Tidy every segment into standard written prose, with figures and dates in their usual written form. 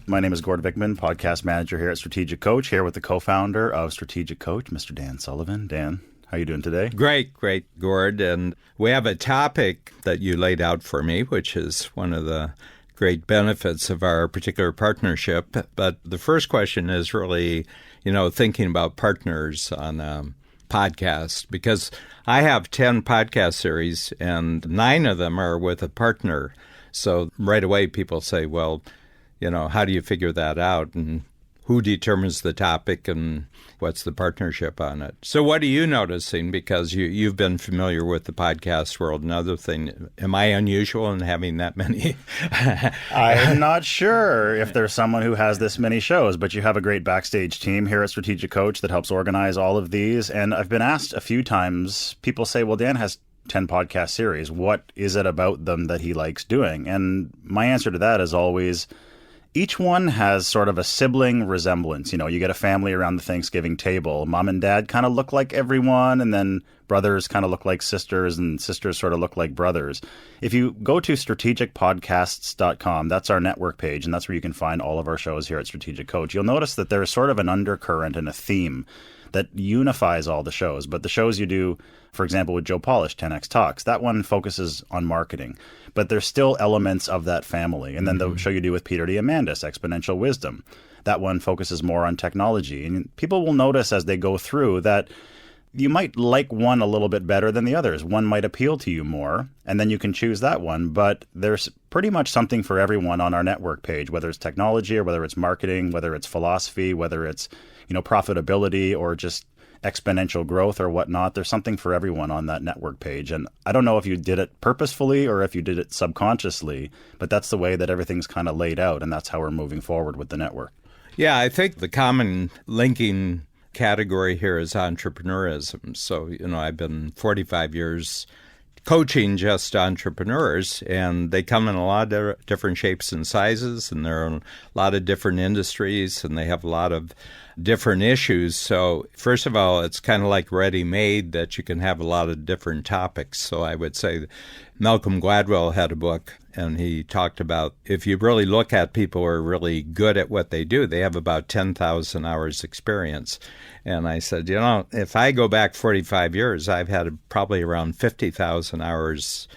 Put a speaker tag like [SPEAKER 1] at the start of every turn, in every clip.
[SPEAKER 1] My name is Gord Vickman, podcast manager here at Strategic Coach, here with the co-founder of Strategic Coach, Mr. Dan Sullivan. Dan, how are you doing today?
[SPEAKER 2] Great, Gord. And we have a topic that you laid out for me, which is one of the great benefits of our particular partnership. But the first question is really, thinking about partners on a podcast, because I have 10 podcast series and 9 of them are with a partner. So right away people say, well, how do you figure that out? And who determines the topic and what's the partnership on it? So what are you noticing? Because you've been familiar with the podcast world. Another thing, am I unusual in having that many?
[SPEAKER 1] I'm not sure if there's someone who has this many shows, but you have a great backstage team here at Strategic Coach that helps organize all of these. And I've been asked a few times, people say, well, Dan has 10 podcast series. What is it about them that he likes doing? And my answer to that is always, each one has sort of a sibling resemblance. You get a family around the Thanksgiving table. Mom and dad kind of look like everyone, and then brothers kind of look like sisters, and sisters sort of look like brothers. If you go to strategicpodcasts.com, that's our network page, and that's where you can find all of our shows here at Strategic Coach. You'll notice that there's sort of an undercurrent and a theme that unifies all the shows. But the shows you do, for example, with Joe Polish, 10X Talks, that one focuses on marketing. But there's still elements of that family. And then the show you do with Peter Diamandis, Exponential Wisdom, that one focuses more on technology. And people will notice as they go through that you might like one a little bit better than the others. One might appeal to you more, and then you can choose that one. But there's pretty much something for everyone on our network page, whether it's technology or whether it's marketing, whether it's philosophy, whether it's profitability or just exponential growth or whatnot. There's something for everyone on that network page. And I don't know if you did it purposefully or if you did it subconsciously, but that's the way that everything's kind of laid out. And that's how we're moving forward with the network.
[SPEAKER 2] Yeah, I think the common linking category here is entrepreneurism. So, I've been 45 years coaching just entrepreneurs, and they come in a lot of different shapes and sizes, and there are a lot of different industries, and they have a lot of different issues. So first of all, it's kind of like ready-made that you can have a lot of different topics. So I would say Malcolm Gladwell had a book, and he talked about if you really look at people who are really good at what they do, they have about 10,000 hours experience. And I said, if I go back 45 years, I've had probably around 50,000 hours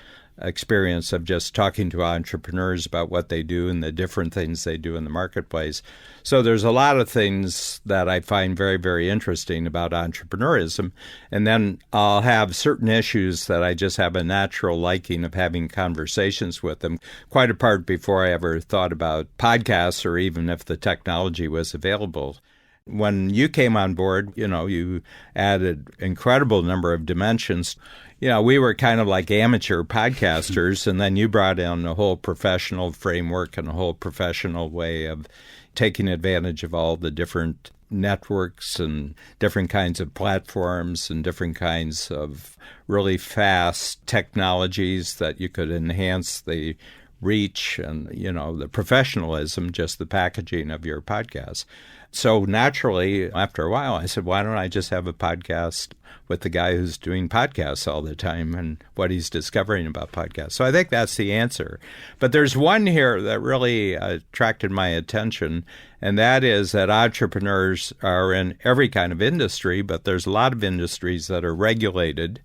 [SPEAKER 2] experience of just talking to entrepreneurs about what they do and the different things they do in the marketplace. So there's a lot of things that I find very, very interesting about entrepreneurism. And then I'll have certain issues that I just have a natural liking of having conversations with them, quite apart before I ever thought about podcasts or even if the technology was available. When you came on board, you added incredible number of dimensions. We were kind of like amateur podcasters, and then you brought in a whole professional framework and a whole professional way of taking advantage of all the different networks and different kinds of platforms and different kinds of really fast technologies that you could enhance the reach and, the professionalism, just the packaging of your podcast. So naturally, after a while, I said, why don't I just have a podcast with the guy who's doing podcasts all the time and what he's discovering about podcasts? So I think that's the answer. But there's one here that really attracted my attention, and that is that entrepreneurs are in every kind of industry, but there's a lot of industries that are regulated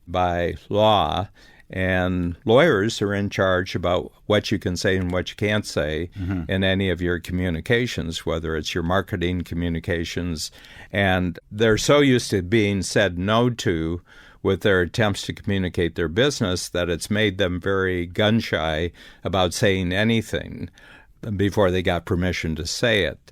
[SPEAKER 2] by law. And lawyers are in charge about what you can say and what you can't say in any of your communications, whether it's your marketing communications. And they're so used to being said no to with their attempts to communicate their business that it's made them very gun-shy about saying anything before they got permission to say it.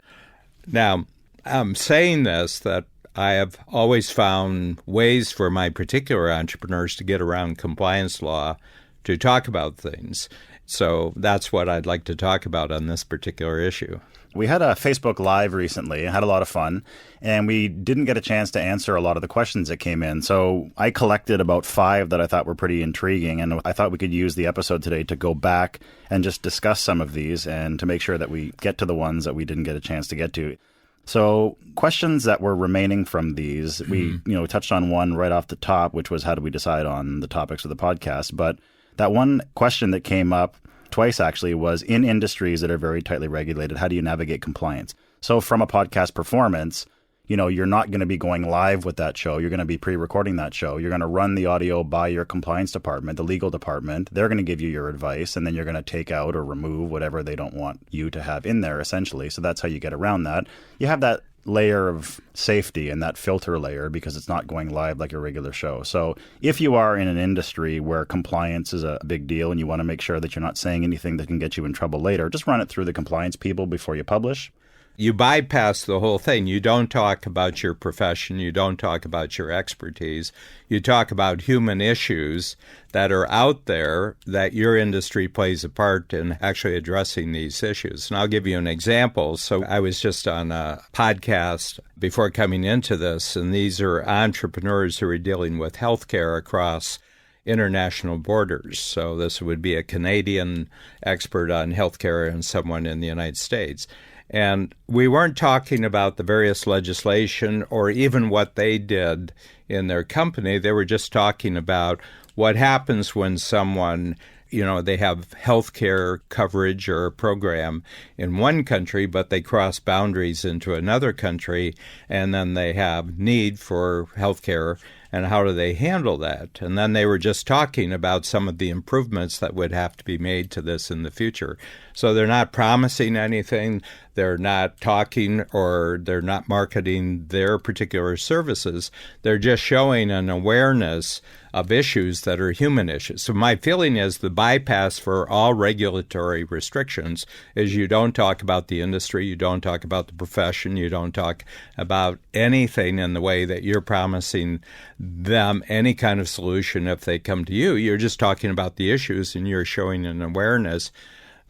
[SPEAKER 2] Now, I'm saying this that I have always found ways for my particular entrepreneurs to get around compliance law to talk about things. So that's what I'd like to talk about on this particular issue.
[SPEAKER 1] We had a Facebook Live recently, had a lot of fun, and we didn't get a chance to answer a lot of the questions that came in. So I collected about 5 that I thought were pretty intriguing, and I thought we could use the episode today to go back and just discuss some of these and to make sure that we get to the ones that we didn't get a chance to get to. So questions that were remaining from these, we touched on one right off the top, which was how do we decide on the topics of the podcast. But that one question that came up twice actually, was in industries that are very tightly regulated, how do you navigate compliance? So from a podcast performance, you're not going to be going live with that show. You're going to be pre-recording that show. You're going to run the audio by your compliance department, the legal department. They're going to give you your advice, and then you're going to take out or remove whatever they don't want you to have in there, essentially. So that's how you get around that. You have that layer of safety and that filter layer because it's not going live like a regular show. So if you are in an industry where compliance is a big deal and you want to make sure that you're not saying anything that can get you in trouble later, just run it through the compliance people before you publish.
[SPEAKER 2] You bypass the whole thing. You don't talk about your profession. You don't talk about your expertise. You talk about human issues that are out there that your industry plays a part in actually addressing these issues. And I'll give you an example. So I was just on a podcast before coming into this, and these are entrepreneurs who are dealing with healthcare across international borders. So this would be a Canadian expert on healthcare and someone in the United States. And we weren't talking about the various legislation or even what they did in their company. They were just talking about what happens when someone, they have health care coverage or a program in one country, but they cross boundaries into another country, and then they have need for health care, and how do they handle that? And then they were just talking about some of the improvements that would have to be made to this in the future. So they're not promising anything, they're not talking, or they're not marketing their particular services. They're just showing an awareness of issues that are human issues. So my feeling is the bypass for all regulatory restrictions is you don't talk about the industry, you don't talk about the profession, you don't talk about anything in the way that you're promising them any kind of solution if they come to you. You're just talking about the issues and you're showing an awareness,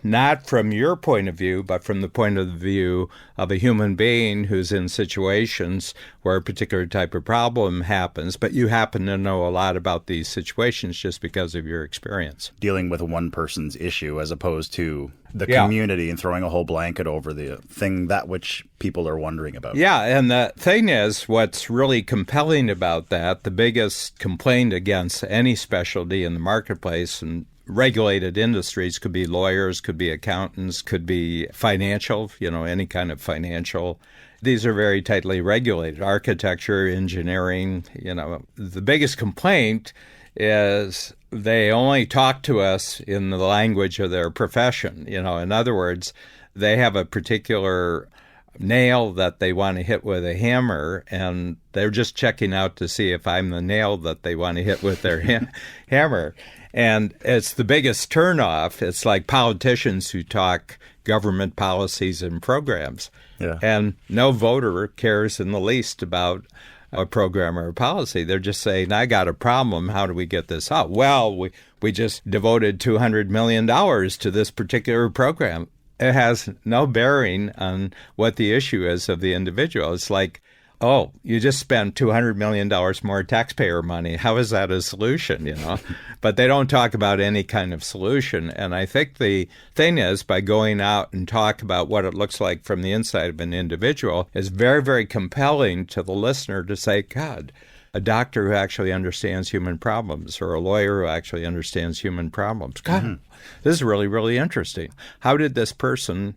[SPEAKER 2] not from your point of view, but from the point of view of a human being who's in situations where a particular type of problem happens, but you happen to know a lot about these situations just because of your experience.
[SPEAKER 1] Dealing with one person's issue as opposed to the community and throwing a whole blanket over the thing that which people are wondering about.
[SPEAKER 2] Yeah, and the thing is, what's really compelling about that, the biggest complaint against any specialty in the marketplace, and regulated industries could be lawyers, could be accountants, could be financial, any kind of financial. These are very tightly regulated. Architecture, engineering, the biggest complaint is they only talk to us in the language of their profession. In other words, they have a particular nail that they want to hit with a hammer, and they're just checking out to see if I'm the nail that they want to hit with their hammer. And it's the biggest turnoff. It's like politicians who talk government policies and programs.
[SPEAKER 1] Yeah.
[SPEAKER 2] And no voter cares in the least about a program or a policy. They're just saying, I got a problem. How do we get this out? Well, we just devoted $200 million to this particular program. It has no bearing on what the issue is of the individual. It's like, oh, you just spent $200 million more taxpayer money. How is that a solution, But they don't talk about any kind of solution. And I think the thing is, by going out and talk about what it looks like from the inside of an individual is very, very compelling to the listener to say, God, a doctor who actually understands human problems or a lawyer who actually understands human problems. God, this is really, really interesting. How did this person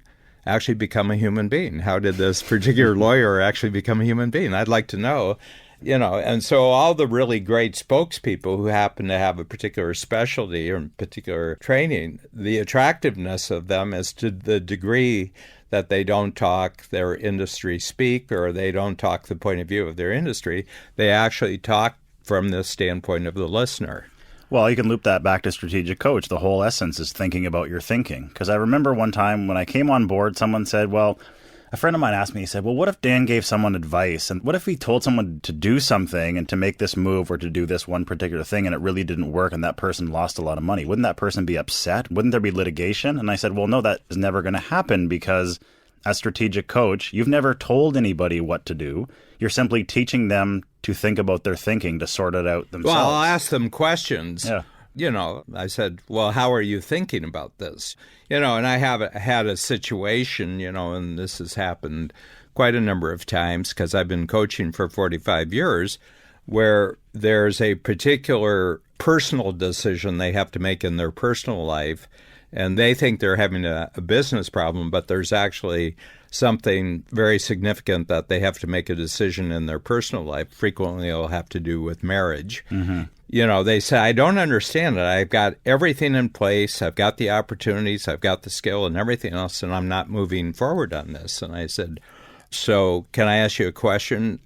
[SPEAKER 2] actually become a human being? How did this particular lawyer actually become a human being? I'd like to know, And so all the really great spokespeople who happen to have a particular specialty or particular training, the attractiveness of them is to the degree that they don't talk their industry speak or they don't talk the point of view of their industry. They actually talk from the standpoint of the listener.
[SPEAKER 1] Well, you can loop that back to Strategic Coach. The whole essence is thinking about your thinking. Because I remember one time when I came on board, someone said, well, a friend of mine asked me, he said, well, what if Dan gave someone advice? And what if he told someone to do something and to make this move or to do this one particular thing and it really didn't work and that person lost a lot of money? Wouldn't that person be upset? Wouldn't there be litigation? And I said, well, no, that is never going to happen because as Strategic Coach, you've never told anybody what to do. You're simply teaching them to think about their thinking, to sort it out themselves.
[SPEAKER 2] Well, I'll ask them questions.
[SPEAKER 1] Yeah.
[SPEAKER 2] I said, well, how are you thinking about this? And I have had a situation, and this has happened quite a number of times because I've been coaching for 45 years, where there's a particular personal decision they have to make in their personal life And they think they're having a business problem, but there's actually something very significant that they have to make a decision in their personal life. Frequently, it'll have to do with marriage. They say, I don't understand it. I've got everything in place. I've got the opportunities. I've got the skill and everything else, and I'm not moving forward on this. And I said, so can I ask you a question?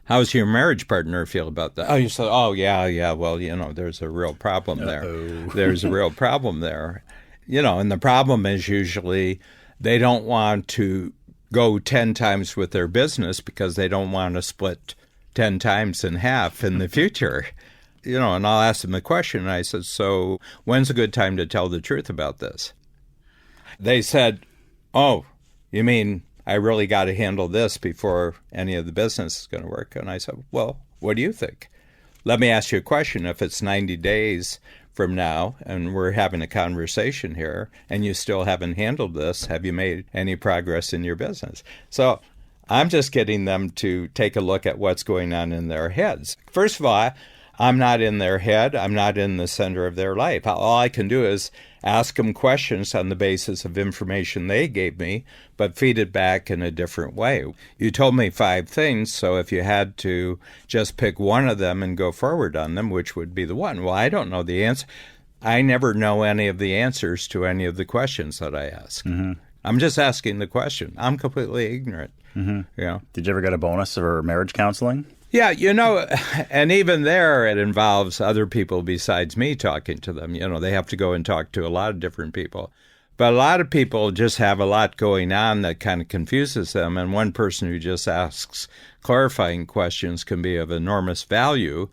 [SPEAKER 2] How's your marriage partner feel about that? Oh, you said, oh, yeah. Well, there's a real problem there. There's a real problem there. And the problem is usually they don't want to go 10 times with their business because they don't want to split 10 times in half in the future. And I'll ask them the question, and I said, so when's a good time to tell the truth about this? They said, oh, you mean I really got to handle this before any of the business is going to work? And I said, well, what do you think? Let me ask you a question. If it's 90 days from now and we're having a conversation here and you still haven't handled this, have you made any progress in your business? So I'm just getting them to take a look at what's going on in their heads. First of all, I'm not in their head. I'm not in the center of their life. All I can do is ask them questions on the basis of information they gave me, but feed it back in a different way. You told me 5 things, so if you had to just pick one of them and go forward on them, which would be the one? Well, I don't know the answer. I never know any of the answers to any of the questions that I ask. I'm just asking the question. I'm completely ignorant.
[SPEAKER 1] Did you ever get a bonus for marriage counseling?
[SPEAKER 2] Yeah, and even there it involves other people besides me talking to them. They have to go and talk to a lot of different people. But a lot of people just have a lot going on that kind of confuses them. And one person who just asks clarifying questions can be of enormous value.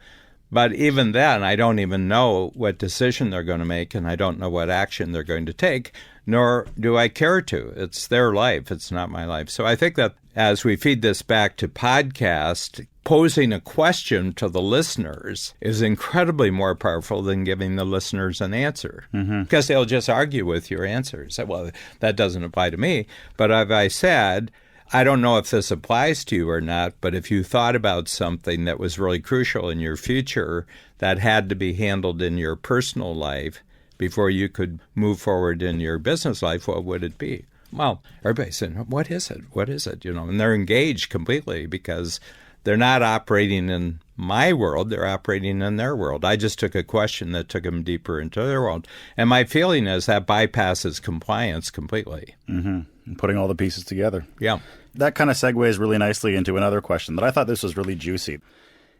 [SPEAKER 2] But even then, I don't even know what decision they're going to make, and I don't know what action they're going to take, nor do I care to. It's their life. It's not my life. So I think that as we feed this back to podcast, posing a question to the listeners is incredibly more powerful than giving the listeners an answer, because they'll just argue with your answers. Well, that doesn't apply to me. But as I said, I don't know if this applies to you or not, but if you thought about something that was really crucial in your future that had to be handled in your personal life before you could move forward in your business life, what would it be? Well, everybody's saying, what is it? What is it? And they're engaged completely because they're not operating in my world. They're operating in their world. I just took a question that took them deeper into their world. And my feeling is that bypasses compliance completely.
[SPEAKER 1] And putting all the pieces together.
[SPEAKER 2] Yeah.
[SPEAKER 1] That kind of segues really nicely into another question that I thought this was really juicy.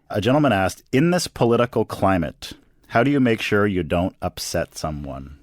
[SPEAKER 1] A gentleman asked, in this political climate, how do you make sure you don't upset someone?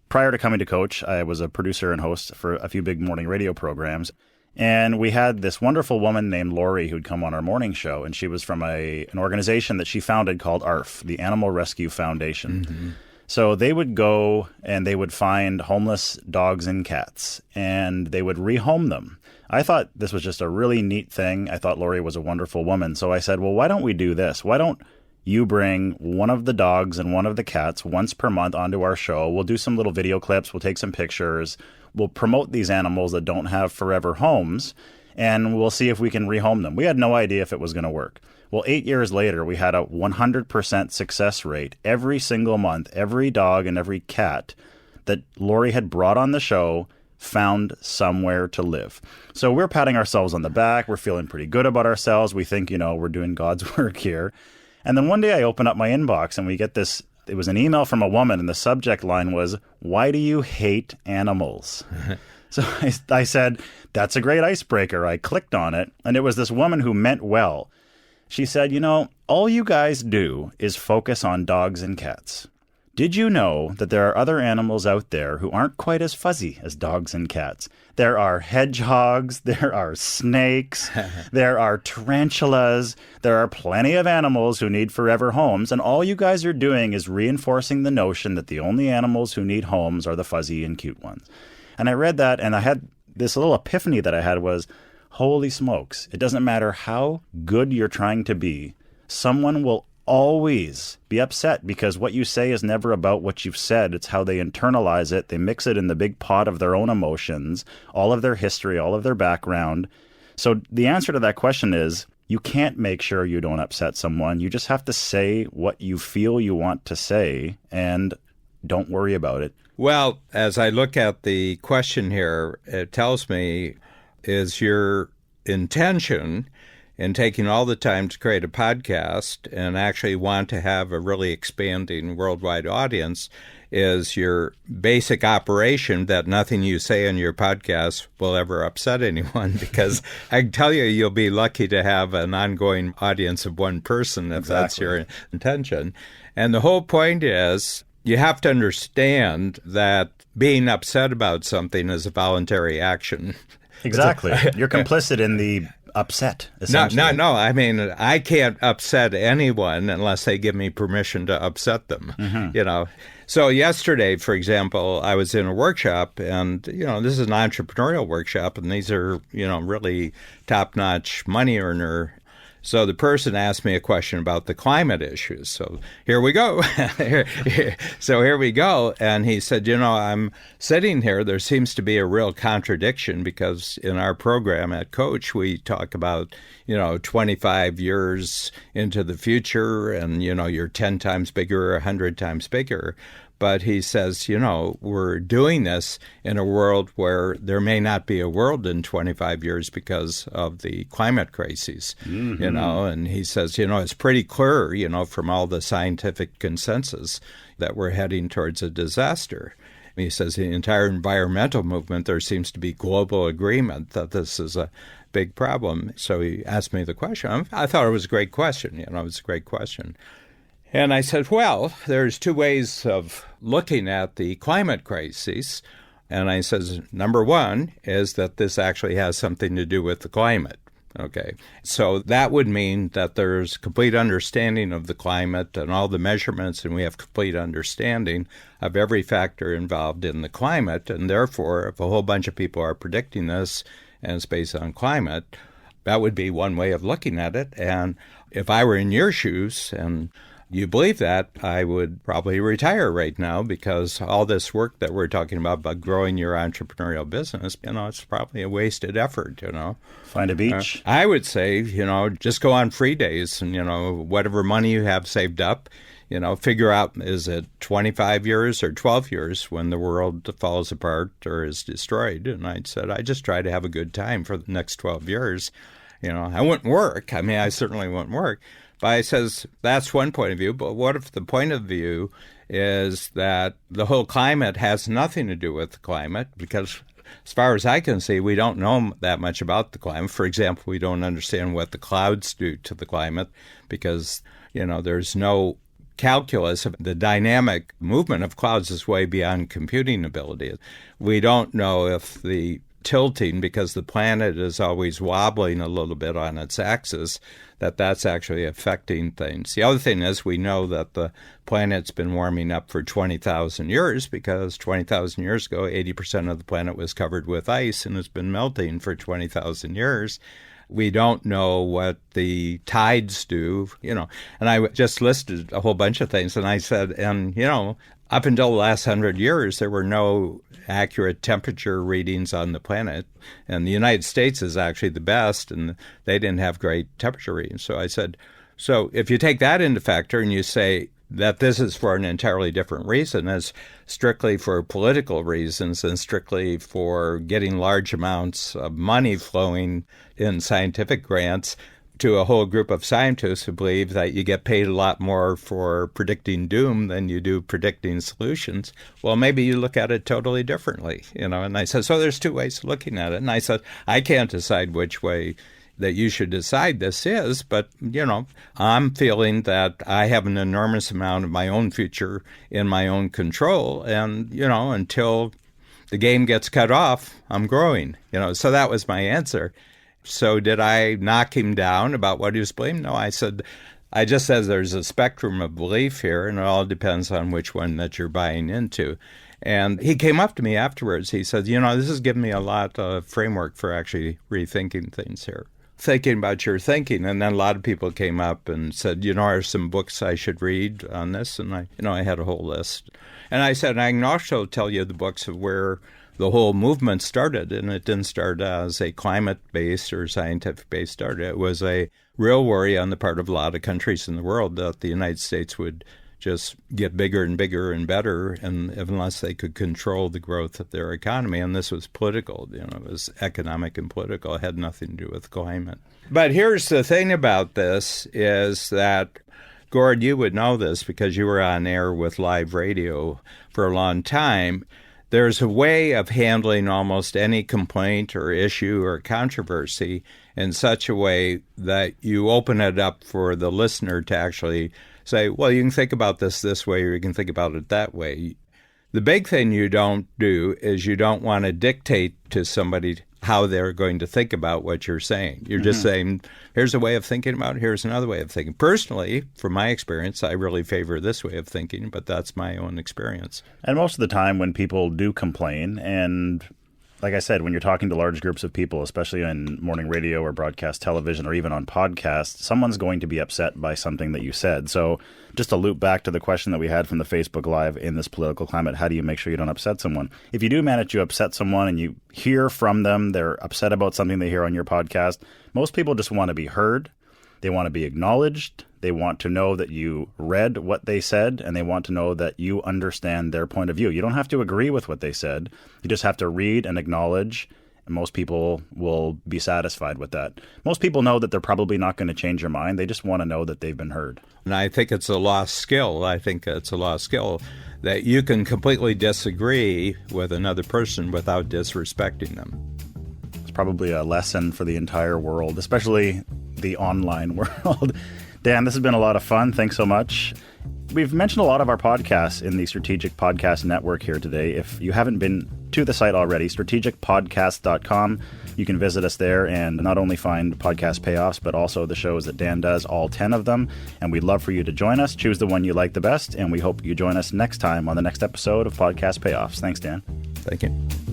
[SPEAKER 1] Prior to coming to Coach, I was a producer and host for a few big morning radio programs. And we had this wonderful woman named Lori who'd come on our morning show. And she was from an organization that she founded called ARF, the Animal Rescue Foundation. So they would go and they would find homeless dogs and cats, and they would rehome them. I thought this was just a really neat thing. I thought Lori was a wonderful woman. So I said, well, why don't we do this? Why don't you bring one of the dogs and one of the cats once per month onto our show? We'll do some little video clips. We'll take some pictures. We'll promote these animals that don't have forever homes, and we'll see if we can rehome them. We had no idea if it was going to work. Well, 8 years later, we had a 100% success rate. Every single month, every dog and every cat that Lori had brought on the show found somewhere to live. So we're patting ourselves on the back. We're feeling pretty good about ourselves. We think, we're doing God's work here. And then one day I open up my inbox and we get this. It was an email from a woman, and the subject line was, "Why do you hate animals?" So I said, that's a great icebreaker. I clicked on it, and it was this woman who meant well. She said, all you guys do is focus on dogs and cats. Did you know that there are other animals out there who aren't quite as fuzzy as dogs and cats? There are hedgehogs, there are snakes, there are tarantulas, there are plenty of animals who need forever homes, and all you guys are doing is reinforcing the notion that the only animals who need homes are the fuzzy and cute ones. And I read that, and I had this little epiphany that I had was, holy smokes, it doesn't matter how good you're trying to be, someone will always be upset because what you say is never about what you've said. It's how they internalize it. They mix it in the big pot of their own emotions, all of their history, all of their background. So the answer to that question is you can't make sure you don't upset someone. You just have to say what you feel you want to say and don't worry about it.
[SPEAKER 2] Well, as I look at the question here, it tells me, is your intention in taking all the time to create a podcast and actually want to have a really expanding worldwide audience, is your basic operation that nothing you say in your podcast will ever upset anyone? Because I can tell you, you'll be lucky to have an ongoing audience of one person if that's your intention. And the whole point is, you have to understand that being upset about something is a voluntary action.
[SPEAKER 1] Exactly. You're complicit in the upset, essentially.
[SPEAKER 2] No. I mean, I can't upset anyone unless they give me permission to upset them, So yesterday, for example, I was in a workshop, and, this is an entrepreneurial workshop, and these are, really top-notch money earner. So the person asked me a question about the climate issues. So here we go. Here we go. And he said, I'm sitting here. There seems to be a real contradiction because in our program at Coach, we talk about, 25 years into the future and, you're 10 times bigger, 100 times bigger. But he says, we're doing this in a world where there may not be a world in 25 years because of the climate crises, and he says, it's pretty clear, from all the scientific consensus that we're heading towards a disaster. He says the entire environmental movement, there seems to be global agreement that this is a big problem. So he asked me the question. I thought it was a great question. It was a great question. And I said, well, there's two ways of looking at the climate crisis. And I says, number one is that this actually has something to do with the climate. Okay. So that would mean that there's complete understanding of the climate and all the measurements, and we have complete understanding of every factor involved in the climate. And therefore, if a whole bunch of people are predicting this and it's based on climate, that would be one way of looking at it. And if I were in your shoes and you believe that, I would probably retire right now, because all this work that we're talking about growing your entrepreneurial business, it's probably a wasted effort,
[SPEAKER 1] Find a beach.
[SPEAKER 2] I would say, just go on free days and, whatever money you have saved up, figure out, is it 25 years or 12 years when the world falls apart or is destroyed? And I said, I just try to have a good time for the next 12 years. I wouldn't work. I mean, I certainly wouldn't work. But I says, that's one point of view. But what if the point of view is that the whole climate has nothing to do with the climate? Because as far as I can see, we don't know that much about the climate. For example, we don't understand what the clouds do to the climate because, there's no calculus. The dynamic movement of clouds is way beyond computing ability. We don't know if the tilting, because the planet is always wobbling a little bit on its axis, that's actually affecting things. The other thing is we know that the planet's been warming up for 20,000 years because 20,000 years ago, 80% of the planet was covered with ice and it's been melting for 20,000 years. We don't know what the tides do, and I just listed a whole bunch of things, and I said, up until the last 100 years, there were no accurate temperature readings on the planet. And the United States is actually the best, and they didn't have great temperature readings. So I said, so if you take that into factor and you say that this is for an entirely different reason, as strictly for political reasons and strictly for getting large amounts of money flowing in scientific grants to a whole group of scientists who believe that you get paid a lot more for predicting doom than you do predicting solutions. Well, maybe you look at it totally differently, And I said, so there's two ways of looking at it. And I said, I can't decide which way that you should decide this is, but, I'm feeling that I have an enormous amount of my own future in my own control. And, until the game gets cut off, I'm growing, So that was my answer. So did I knock him down about what he was believing? No, I just said there's a spectrum of belief here, and it all depends on which one that you're buying into. And he came up to me afterwards. He said, this has given me a lot of framework for actually rethinking things here. Thinking about your thinking. And then a lot of people came up and said, are some books I should read on this? And I had a whole list. And I said, I can also tell you the books of where the whole movement started, and it didn't start as a climate-based or scientific-based start. It was a real worry on the part of a lot of countries in the world that the United States would just get bigger and bigger and better, and unless they could control the growth of their economy. And this was political, it was economic and political. It had nothing to do with climate. But here's the thing about this is that, Gord, you would know this because you were on air with live radio for a long time. There's a way of handling almost any complaint or issue or controversy in such a way that you open it up for the listener to actually say, well, you can think about this way, or you can think about it that way. The big thing you don't do is you don't want to dictate to somebody how they're going to think about what you're saying. You're just saying, here's a way of thinking about it, here's another way of thinking. Personally, from my experience, I really favor this way of thinking, but that's my own experience.
[SPEAKER 1] And most of the time when people do complain, and like I said, when you're talking to large groups of people, especially on morning radio or broadcast television or even on podcasts, someone's going to be upset by something that you said. So just to loop back to the question that we had from the Facebook Live, in this political climate, how do you make sure you don't upset someone? If you do manage to upset someone and you hear from them, they're upset about something they hear on your podcast, most people just want to be heard. They want to be acknowledged. They want to know that you read what they said, and they want to know that you understand their point of view. You don't have to agree with what they said. You just have to read and acknowledge, and most people will be satisfied with that. Most people know that they're probably not going to change your mind. They just want to know that they've been heard.
[SPEAKER 2] And I think it's a lost skill. I think it's a lost skill that you can completely disagree with another person without disrespecting them.
[SPEAKER 1] It's probably a lesson for the entire world, especially the online world. Dan, this has been a lot of fun. Thanks so much. We've mentioned a lot of our podcasts in the Strategic Podcast Network here today. If you haven't been to the site already, strategicpodcast.com, you can visit us there and not only find podcast payoffs, but also the shows that Dan does, all 10 of them. And we'd love for you to join us. Choose the one you like the best, and we hope you join us next time on the next episode of Podcast Payoffs. Thanks, Dan.
[SPEAKER 2] Thank you.